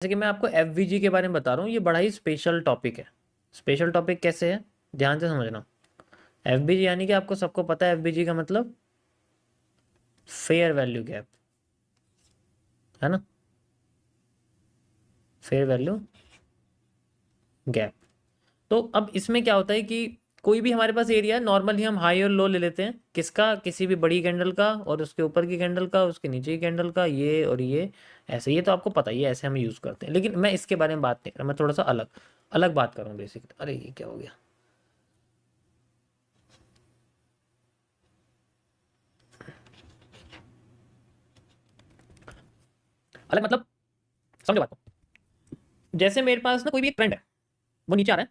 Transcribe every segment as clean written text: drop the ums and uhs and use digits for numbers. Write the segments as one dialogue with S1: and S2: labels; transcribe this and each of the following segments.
S1: जैसे कि मैं आपको एफवीजी के बारे में बता रहा हूँ, ये बड़ा ही स्पेशल टॉपिक है। स्पेशल टॉपिक कैसे है, ध्यान से समझना। एफबीजी यानी कि आपको सबको पता है एफबीजी का मतलब फेयर वैल्यू गैप, है ना, फेयर वैल्यू गैप। तो अब इसमें क्या होता है कि कोई भी हमारे पास एरिया है, नॉर्मली हम हाई और लो ले लेते हैं, किसका, किसी भी बड़ी कैंडल का और उसके ऊपर की कैंडल का, उसके नीचे की कैंडल का, ये और ये ऐसे। ये तो आपको पता ही है, ऐसे हम यूज़ करते हैं। लेकिन मैं इसके बारे में बात नहीं कर रहा, मैं थोड़ा सा अलग अलग बात करूँ बेसिकली। अरे ये क्या हो गया, अलग मतलब समझो बात को। जैसे मेरे पास ना कोई भी एक ट्रेंड है, वो नीचे आ रहा है,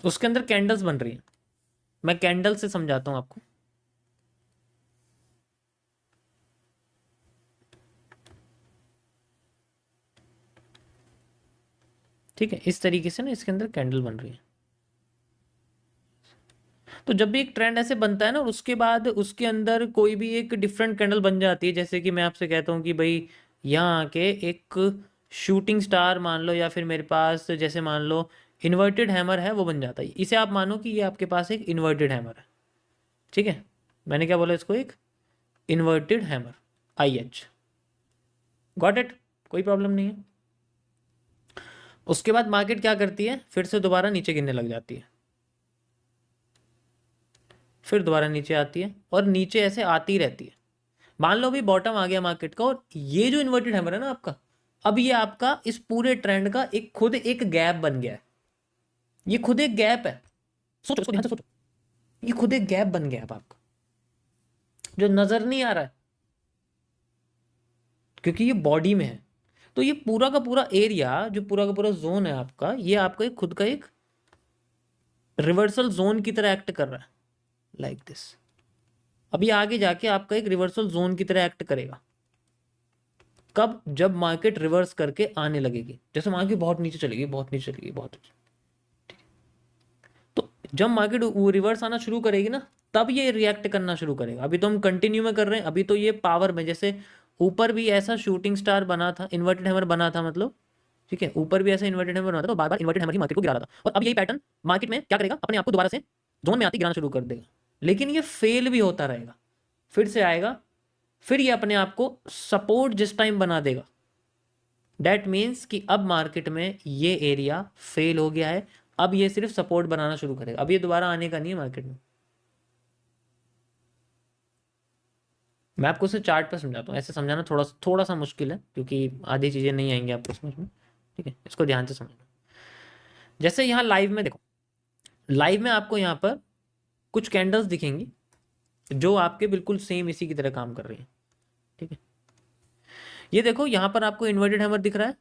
S1: उसके अंदर कैंडल्स बन रही हैं। मैं कैंडल से समझाता हूँ आपको। ठीक है, इस तरीके से ना इसके अंदर कैंडल बन रही है। तो जब भी एक ट्रेंड ऐसे बनता है ना, और उसके बाद उसके अंदर कोई भी एक डिफरेंट कैंडल बन जाती है, जैसे कि मैं आपसे कहता हूँ कि भाई यहाँ आके एक शूटिंग स्टार मान लो, या फिर मेरे पास जैसे मान लो इन्वर्टेड हैमर है, वो बन जाता है। इसे आप मानो कि ये आपके पास एक इन्वर्टेड हैमर है। ठीक है, मैंने क्या बोला इसको, एक inverted hammer, IH। Got it, कोई प्रॉब्लम नहीं है। उसके बाद मार्केट क्या करती है, फिर से दोबारा नीचे गिरने लग जाती है, फिर दोबारा नीचे आती है और नीचे ऐसे आती रहती है। मान लो अभी बॉटम आ गया मार्केट का, और ये जो इन्वर्टेड हैमर है ना आपका, अब ये आपका इस पूरे ट्रेंड का एक खुद एक गैप बन गया है। ये खुद एक गैप है, सोचो इसको ध्यान से सोचो। ये खुद एक गैप बन गया है अब आपका, जो नजर नहीं आ रहा है क्योंकि ये बॉडी में है। तो ये पूरा का पूरा एरिया, जो पूरा का पूरा जोन है आपका, ये आपका एक खुद का एक रिवर्सल जोन की तरह एक्ट कर रहा है, लाइक दिस। अब ये आगे जाके आपका एक रिवर्सल जोन की तरह एक्ट करेगा। कब, जब मार्केट रिवर्स करके आने लगेगी। जैसे मार्केट बहुत नीचे चलेगी, बहुत नीचे चलेगी, बहुत नीचे, तो जब मार्केट वो रिवर्स आना शुरू करेगी ना, तब ये रिएक्ट करना शुरू करेगा। अभी तो हम कंटिन्यू में कर रहे हैं, अभी तो ये पावर में, जैसे ऊपर भी ऐसा शूटिंग स्टार बना था, इन्वर्टेड हैमर बना था मतलब, ठीक है, ऊपर भी ऐसा इन्वर्टेड हैमर बना था, तो बार बार इन्वर्टेड हैमर ही मार्केट को गिरा रहा था। और अब यही पैटर्न मार्केट में क्या करेगा, अपने आप को दोबारा से जोन में आती गिराना शुरू कर देगा। लेकिन ये फेल भी होता रहेगा, फिर से आएगा, फिर ये अपने आप को सपोर्ट जिस टाइम बना देगा, डैट मीन्स कि अब मार्केट में ये एरिया फेल हो गया है, अब ये सिर्फ सपोर्ट बनाना शुरू करेगा, अब ये दोबारा आने का नहीं है मार्केट में। मैं आपको उसे चार्ट पर समझाता हूँ, ऐसे समझाना थोड़ा थोड़ा सा मुश्किल है क्योंकि आधी चीज़ें नहीं आएंगी आपको समझ में। ठीक है, इसको ध्यान से समझना। जैसे यहाँ लाइव में देखो, लाइव में आपको यहाँ पर कुछ कैंडल्स दिखेंगी जो आपके बिल्कुल सेम इसी की तरह काम कर रही हैं। ठीक है, ये देखो यहाँ पर आपको इन्वर्टेड हैमर दिख रहा है।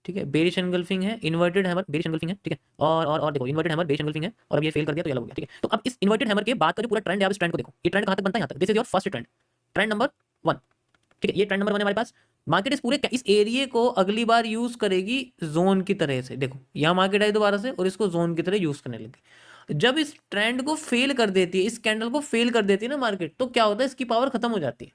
S1: ठीक है, बेरिश एंगल्फिंग है, इन्वर्टेड हैमर बेरिश एंगल्फिंग है। ठीक है, और देखो इन्वर्टेड हैमर बेरिश एंगल्फिंग है, और अब ये फेल कर दिया तो ये अलग हो गया। ठीक है, तो अब इस इन्वर्टेड हैमर के बाद का जो पूरा ट्रेंड है, आप इस ट्रेंड को देखो, ये ट्रेंड कहाँ तक बनता है, यहाँ तक। This is your first trend, trend number 1। ठीक है, ये ट्रेंड नंबर 1 है हमारे पास। मार्केट इस पूरे इस एरिया को अगली बार यूज करेगी जोन की तरह से। देखो यहाँ मार्केट आई दोबारा से और इसको जोन की तरह यूज करने लगी। जब इस ट्रेंड को फेल कर देती है, इस कैंडल को फेल कर देती है ना मार्केट, तो क्या होता है, इसकी पावर खत्म हो जाती है।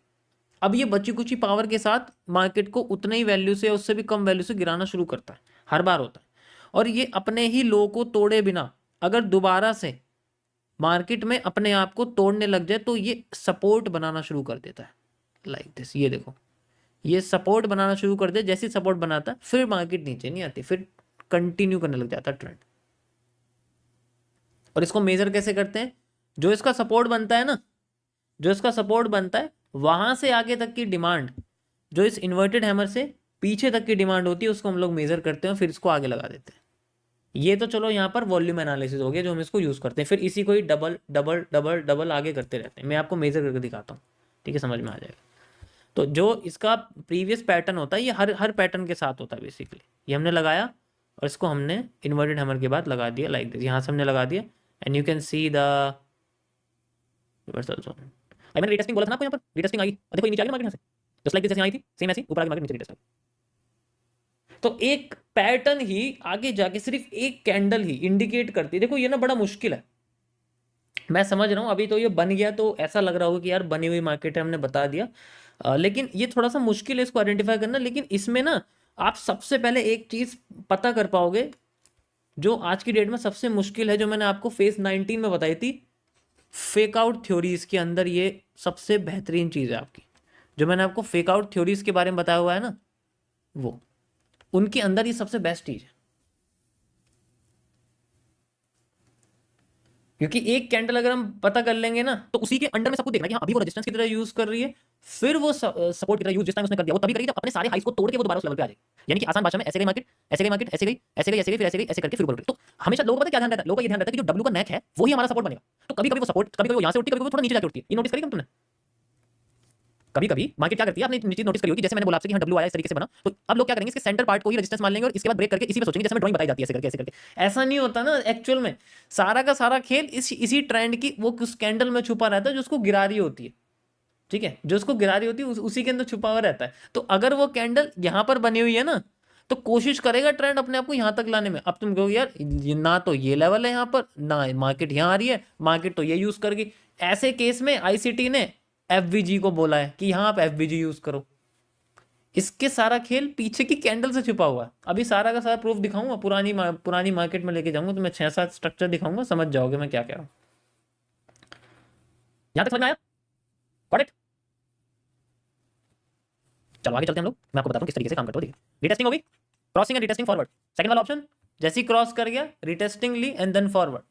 S1: अब ये बची कुची पावर के साथ मार्केट को उतने ही वैल्यू से, उससे भी कम वैल्यू से गिराना शुरू करता है, हर बार होता है। और ये अपने ही लो को तोड़े बिना अगर दोबारा से मार्केट में अपने आप को तोड़ने लग जाए, तो ये सपोर्ट बनाना शुरू कर देता है, लाइक दिस। ये देखो, ये सपोर्ट बनाना शुरू कर दे, जैसे सपोर्ट बनाता है फिर मार्केट नीचे नहीं आती, फिर कंटिन्यू करने लग जाता है ट्रेंड। और इसको मेजर कैसे करते हैं, जो इसका सपोर्ट बनता है ना, जो इसका सपोर्ट बनता है, वहां से आगे तक की डिमांड, जो इस इन्वर्टेड हैमर से पीछे तक की डिमांड होती है, उसको हम लोग मेजर करते हैं, फिर इसको आगे लगा देते हैं। ये तो चलो यहाँ पर वॉल्यूम एनालिसिस हो गया जो हम इसको यूज करते हैं, फिर इसी को ही डबल डबल डबल डबल आगे करते रहते हैं। मैं आपको मेजर करके दिखाता हूँ, ठीक है, समझ में आ जाएगा। तो जो इसका प्रीवियस पैटर्न होता है, ये हर हर पैटर्न के साथ होता है बेसिकली। ये हमने लगाया और इसको हमने इन्वर्टेड हैमर के बाद लगा दिया, लाइक दिस। यहाँ से हमने लगा दिया and you can see the reversal zone. I मैंने रीटेस्टिंग बोला था ना आपको, यहाँ पर रीटेस्टिंग आई, देखो ये नीचे आ गई मार्केट यहाँ से, जस्ट लाइक दिस, ऐसे आई थी सेम ऐसी, ऊपर आगे मार्केट नीचे रीटेस्ट आई। तो एक पैटर्न ही आगे जाके सिर्फ एक कैंडल ही इंडिकेट करती है। देखो ये ना बड़ा मुश्किल है, मैं समझ रहा हूँ। अभी तो ये बन गया तो ऐसा लग रहा होगा कि यार बनी हुई मार्केट है, हमने बता दिया। लेकिन ये थोड़ा सा मुश्किल है इसको आइडेंटिफाई करना। लेकिन इसमें ना आप सबसे पहले एक चीज पता कर पाओगे जो आज की डेट में सबसे मुश्किल है, जो मैंने आपको फेज 19 में बताई थी, फेक आउट थ्योरीज के अंदर ये सबसे बेहतरीन चीज है आपकी। जो मैंने आपको फेक आउट थ्योरीज के बारे में बताया हुआ है ना, वो उनके अंदर ये सबसे बेस्ट चीज है। क्योंकि एक कैंडल अगर हम पता कर लेंगे ना, तो उसी के अंडर में सब कुछ देखना कि हाँ अभी वो रेजिस्टेंस की तरह यूज कर रही है, फिर वो सपोर्ट की तरह यूज जिस टाइम उसने कर दिया वो तभी करेगी जब अपने सारे हाइस को तोड़ के वो दोबारा उस लेवल पे आ जाएगी। यानी कि आसान भाषा में ऐसे गई मार्केट, ऐसे गई मार्केट, ऐसे गई, ऐसे गई, ऐसे गई, फिर ऐसे गई, ऐसे करके फिर ऊपर उठी। तो हमेशा लोगों को पता क्या ध्यान रहता है, लोगों का ये ध्यान रहता है कि जो डब्ल्यू का नेक है वही हमारा सपोर्ट बनेगा। तो कभी कभी वो सपोर्ट, कभी कभी वो यहाँ से उठती है, कभी वो थोड़ा नीचे जाके उठती है। ये नोटिस करेगा तुमने? कभी कभी मार्केट क्या करती है, आपने नीचे नोटिस करी होगी, जैसे मैंने बोला आपसे कि हाँ डब्ल्यू आया इस तरीके से बना, तो अब लोग क्या करेंगे, इसके सेंटर पार्ट को ही रेजिस्टेंस मान लेंगे और इसके बाद ब्रेक करके इसी पे सोचेंगे जैसे हमें ड्राइंग बताई जाती है ऐसे करके ऐसे करके। ऐसा नहीं होता ना एक्चुअल में। सारा का सारा खेल इसी ट्रेंड की वो उस कैंडल में छुपा रहता है जो उसको गिरा रही होती है। ठीक है, जो उसको गिरा रही होती है उसी के अंदर छुपा हुआ रहता है। तो अगर वो कैंडल यहाँ पर बनी हुई है ना, तो कोशिश करेगा ट्रेंड अपने आप को यहाँ तक लाने में। अब तुम कहोगे यार ना तो ये लेवल है यहाँ पर, ना मार्केट यहाँ आ रही है, मार्केट तो ये यूज करगी। ऐसे केस में आईसीटी ने एफवीजी को बोला है कि यहाँ आप एफवीजी यूज करो। इसके सारा खेल पीछे की कैंडल से छुपा हुआ है। अभी सारा का सारा प्रूफ दिखाऊंगा, पुरानी मार्केट में लेके जाऊंगा, तो मैं 6-7 स्ट्रक्चर दिखाऊंगा, समझ जाओगे मैं क्या कह रहा हूँ। यहां तक समझ में आया? Got it? चलो आगे चलते हैं हम लोग, मैं आपको बताता हूँ किस तरीके से काम करता हूँ। देखिए रिटेस्टिंग होगी, crossing and retesting forward. Second वाला ऑप्शन, जैसे ही क्रॉस कर गया रिटेस्टिंग ली एंड देन फॉरवर्ड,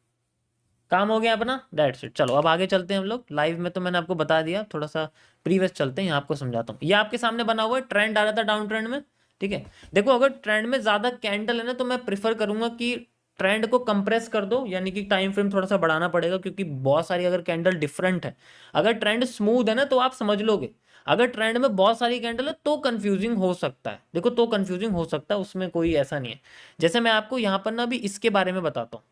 S1: काम हो गया अपना, दैट्स इट। चलो अब आगे चलते हैं हम लोग। लाइव में तो मैंने आपको बता दिया, थोड़ा सा प्रीवियस चलते हैं, यहाँ आपको समझाता हूँ। ये आपके सामने बना हुआ है, ट्रेंड आ रहा था डाउन ट्रेंड में। ठीक है, देखो अगर ट्रेंड में ज्यादा कैंडल है ना, तो मैं प्रिफर करूंगा कि ट्रेंड को कंप्रेस कर दो, यानी कि टाइम फ्रेम थोड़ा सा बढ़ाना पड़ेगा, क्योंकि बहुत सारी अगर कैंडल डिफरेंट है। अगर ट्रेंड स्मूथ है ना तो आप समझ लोगे, अगर ट्रेंड में बहुत सारी कैंडल है तो कंफ्यूजिंग हो सकता है। देखो तो कंफ्यूजिंग हो सकता है, उसमें कोई ऐसा नहीं है। जैसे मैं आपको यहाँ पर ना अभी इसके बारे में बताता हूँ,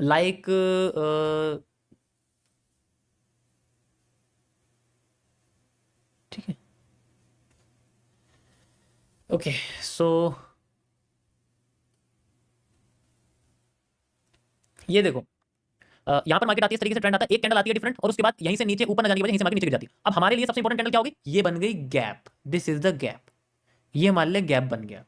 S1: लाइक ठीक है, ओके सो ये देखो, यहाँ पर मार्केट आती है इस तरीके से, ट्रेंड आता है, एक कैंडल आती है डिफरेंट, और उसके बाद यहीं से नीचे ऊपर ना जाने की वजह यहीं से मार्केट नीचे गिर जाती है। अब हमारे लिए सबसे इंपॉर्टेंट कैंडल क्या होगी, ये बन गई gap, this is the gap, ये मान ले गैप बन गया।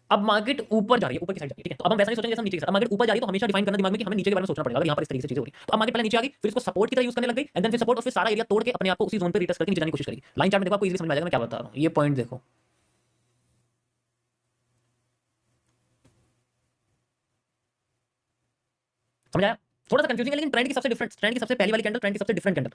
S1: अब मार्केट ऊपर जा रही है, ऊपर की साइड जा रही है। ठीक है, तो अब हम वैसा नहीं सोचेंगे जैसे हम नीचे की साइड। अब मार्केट ऊपर जा रही है तो हमेशा डिफाइन करना दिमाग में कि हमें नीचे के बारे में सोचना पड़ेगा, अगर यहाँ पर इस तरीके से चीजें हो रही है। तो अब मार्केट पहले नीचे आ गई, फिर इसको सपोर्ट की तरह यूज करने लग गई, एंड देन फिर सपोर्ट और फिर सारा एरिया तोड़ के अपने आप को उसी जोन पे रिटेस्ट करके नीचे जाने की कोशिश करेगी। लाइन चार्ट में देखो आपको इजीली समझ में आ जाएगा मैं क्या बता रहा हूँ। ये पॉइंट देखो, समझ आया? थोड़ा सा कंफ्यूजिंग है, लेकिन ट्रेंड की सबसे डिफरेंट, ट्रेंड की सबसे पहली वाली कैंडल, ट्रेंड की सबसे डिफरेंट कैंडल,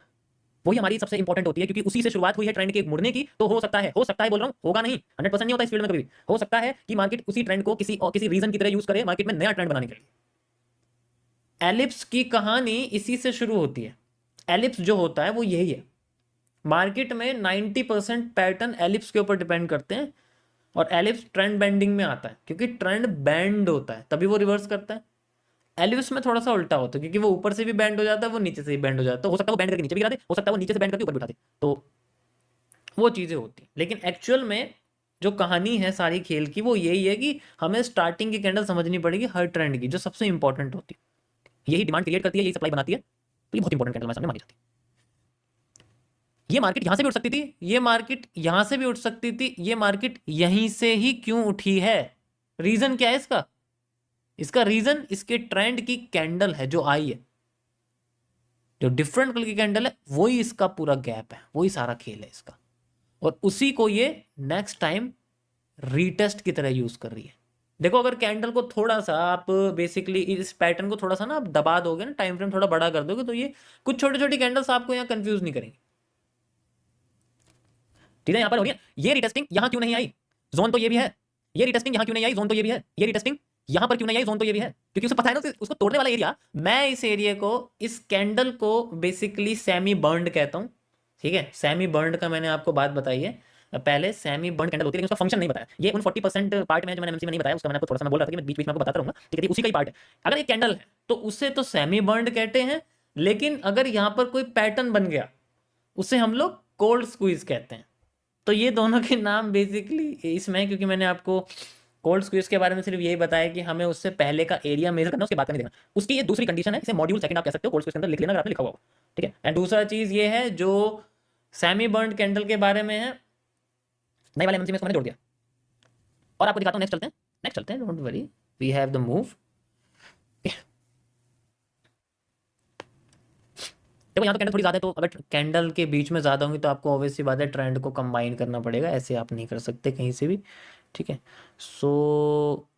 S1: वही हमारी सबसे इंपॉर्टेंट होती है, क्योंकि उसी से शुरुआत हुई है ट्रेंड के मुड़ने की। तो हो सकता है बोल रहा हूं, होगा नहीं, 100% नहीं होता इस फील्ड में कभी भी। हो सकता है कि मार्केट उसी ट्रेंड को किसी रीजन की तरह यूज करे मार्केट में नया ट्रेंड बनाने के लिए। एलिप्स की कहानी इसी से शुरू होती है। एलिप्स जो होता है वो यही है, मार्केट में 90% पैटर्न एलिप्स के ऊपर डिपेंड करते हैं, और एलिप्स ट्रेंड बेंडिंग में आता है, क्योंकि ट्रेंड बैंड होता है तभी वो रिवर्स करता है। एलिप्स में थोड़ा सा उल्टा होता है, क्योंकि वो ऊपर से भी बैंड हो जाता है, वो नीचे से भी बैंड हो जाता है। तो हो सकता है वो बैंड करके नीचे भी गिरा दे, हो सकता है वो नीचे से बैंड करके ऊपर भी उठा दे, तो वो चीजें होती हैं। लेकिन एक्चुअल में जो कहानी है सारी खेल की वो यही है कि हमें स्टार्टिंग की कैंडल समझनी पड़ेगी हर ट्रेंड की, जो सबसे इंपॉर्टेंट होती है। यही डिमांड क्रिएट करती है, यही सप्लाई बनाती है, तो ये बहुत इंपॉर्टेंट कैंडल हमारे सामने मानी जाती है। ये मार्केट यहां से भी उठ सकती थी, ये मार्केट यहां से भी उठ सकती थी, ये मार्केट यहीं से ही क्यों उठी है? रीजन क्या है इसका? इसका रीजन इसके ट्रेंड की कैंडल है जो आई है, जो डिफरेंट कलर की कैंडल है, वही इसका पूरा गैप है, वही सारा खेल है इसका। और उसी को ये नेक्स्ट टाइम रीटेस्ट की तरह यूज कर रही है। देखो अगर कैंडल को थोड़ा सा आप बेसिकली इस पैटर्न को थोड़ा सा ना आप दबा दोगे ना, टाइम फ्रेम थोड़ा बड़ा कर दोगे, तो ये कुछ छोटी छोटी कैंडल्स आपको यहाँ कंफ्यूज नहीं करेंगी। ठीक है, यहाँ पर हो रही है ये रिटेस्टिंग, यहाँ क्यों नहीं आई, जोन तो ये भी है। ये रिटेस्टिंग यहाँ क्यों नहीं आई, जोन तो ये भी है। ये रिटेस्टिंग यहाँ पर क्यों नहीं आई, जोन तो ये भी है, क्योंकि उसे पता है ना उसको तोड़ने वाला एरिया। मैं इस एरिया को, इस कैंडल को बेसिकली सेमी बर्न्ड कहता हूँ। ठीक है, सेमी बर्न्ड का मैंने आपको बात बताई है पहले, सेमी बर्न कैंडल होती है, लेकिन उसका फंक्शन नहीं बताया। ये उन 40% पार्ट में जो मैंने एमसी में नहीं बताया, उसका मैंने आपको थोड़ा सा मैं बोल रहा था कि मैं बीच बीच में आपको बताता रहूंगा। ठीक है, उसी का ही पार्ट है। अगर एक कैंडल है तो उसे तो सेमी बर्न कहते हैं, लेकिन अगर यहाँ पर कोई पैटर्न बन गया उसे हम लोग कोल्ड स्क्वीज कहते हैं। तो ये दोनों के नाम बेसिकली इसमें, क्योंकि मैंने आपको कोल्ड स्क्वीज के बारे में सिर्फ यही बताया कि हमें उससे पहले का एरिया मेजर करना, उसके बाद का नहीं देखना। उसकी ये दूसरी कंडीशन है, इसे मॉड्यूल सेकंड आप कह सकते हो, कोल्ड स्क्वीज के अंदर लिख लेना अगर आपने लिखा हुआ हो। ठीक है, एंड दूसरा चीज ये है जो सेमी बर्न कैंडल के बारे में है, नए वाले एमएमसी में इसको मैंने जोड़ दिया और आपको दिखाता हूँ। नेक्स्ट चलते हैं, don't worry, we have the move. देखो यहाँ तो कैंडल थोड़ी ज़्यादा है, तो अगर कैंडल के बीच में ज़्यादा होंगी तो आपको ऑब्वियस सी बात है ट्रेंड को कंबाइन करना पड़ेगा, ऐसे आप नहीं कर सकते कहीं से भी, ठीक है। सो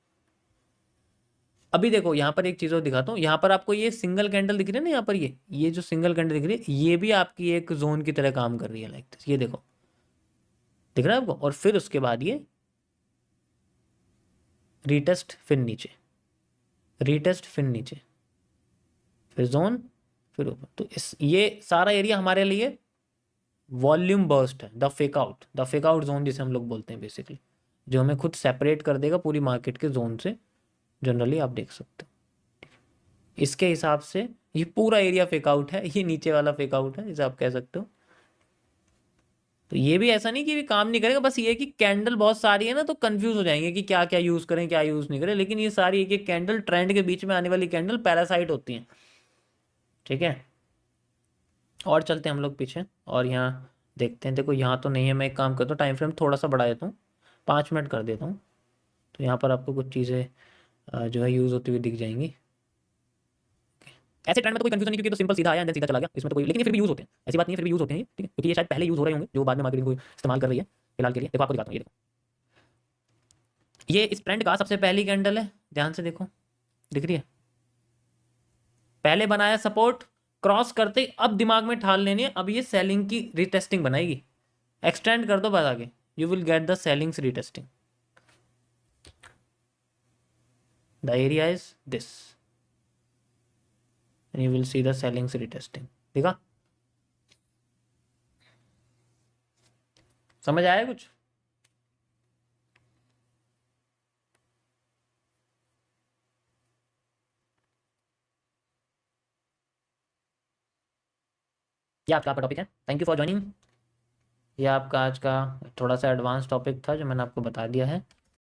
S1: अभी देखो यहाँ पर एक चीज़ और दिखाता हूँ, यहाँ पर आपको ये सिंगल कैंडल दिख रही है ना, यहाँ पर ये जो सिंगल कैंडल दिख रही है ये भी आपकी एक जोन की तरह काम कर रही है, लाइक दिस, ये देखो दिख रहा है आपको। और फिर उसके बाद ये रीटेस्ट, फिर नीचे, रीटेस्ट, फिर नीचे, फिर जोन, फिर ऊपर। तो इस ये सारा एरिया हमारे लिए वॉल्यूम बर्स्ट है, द फेक आउट जोन जिसे हम लोग बोलते हैं बेसिकली, जो हमें खुद सेपरेट कर देगा पूरी मार्केट के जोन से, जनरली आप देख सकते हो। इसके हिसाब से ये पूरा एरिया फेक आउट है, ये नीचे वाला फेक आउट है, इसे आप कह सकते हो। तो ये भी ऐसा नहीं कि भी काम नहीं करेगा, बस ये कि कैंडल बहुत सारी है ना, तो कंफ्यूज हो जाएंगे कि क्या क्या यूज करें क्या यूज नहीं करें, लेकिन ये सारी एक एक कैंडल, ट्रेंड के बीच में आने वाली कैंडल पैरासाइट होती हैं, ठीक है। और चलते हैं हम लोग पीछे और यहाँ देखते हैं। देखो यहाँ तो नहीं है, मैं एक काम करता हूँ, टाइम फ्रेम थोड़ा सा बढ़ा देता हूँ, 5 मिनट कर देता हूँ, तो यहाँ पर आपको कुछ चीज़ें जो है यूज़ होती हुई दिख जाएंगी। ऐसे ट्रेंड में तो कोई कंफ्यूजन नहीं, क्योंकि तो सिंपल सीधा आया एंड सीधा चला गया, इसमें तो कोई, लेकिन ये फिर भी यूज़ होते हैं, ऐसी बात नहीं है, फिर भी यूज़ होते हैं, ठीक है, क्योंकि ये शायद पहले यूज़ हो रहे होंगे जो बाद में मार्केटिंग को इस्तेमाल कर रही है फिलहाल के लिए। देखो आपको दिखाता हूँ, ये देखो, ये इस ट्रेंड का सबसे पहली कैंडल है, ध्यान से देखो, दिख रही है, पहले बनाया सपोर्ट, क्रॉस करते अब दिमाग में ठान लेनी है, अब ये सेलिंग की रीटेस्टिंग बनाएगी, एक्सटेंड कर दो बस आगे, you will get the ceilings retesting, the area is this and you will see the sellings retesting। देखा, समझ आया कुछ? ये आपका टॉपिक है, थैंक यू फॉर ज्वाइनिंग। ये आपका आज का थोड़ा सा एडवांस टॉपिक था जो मैंने आपको बता दिया है।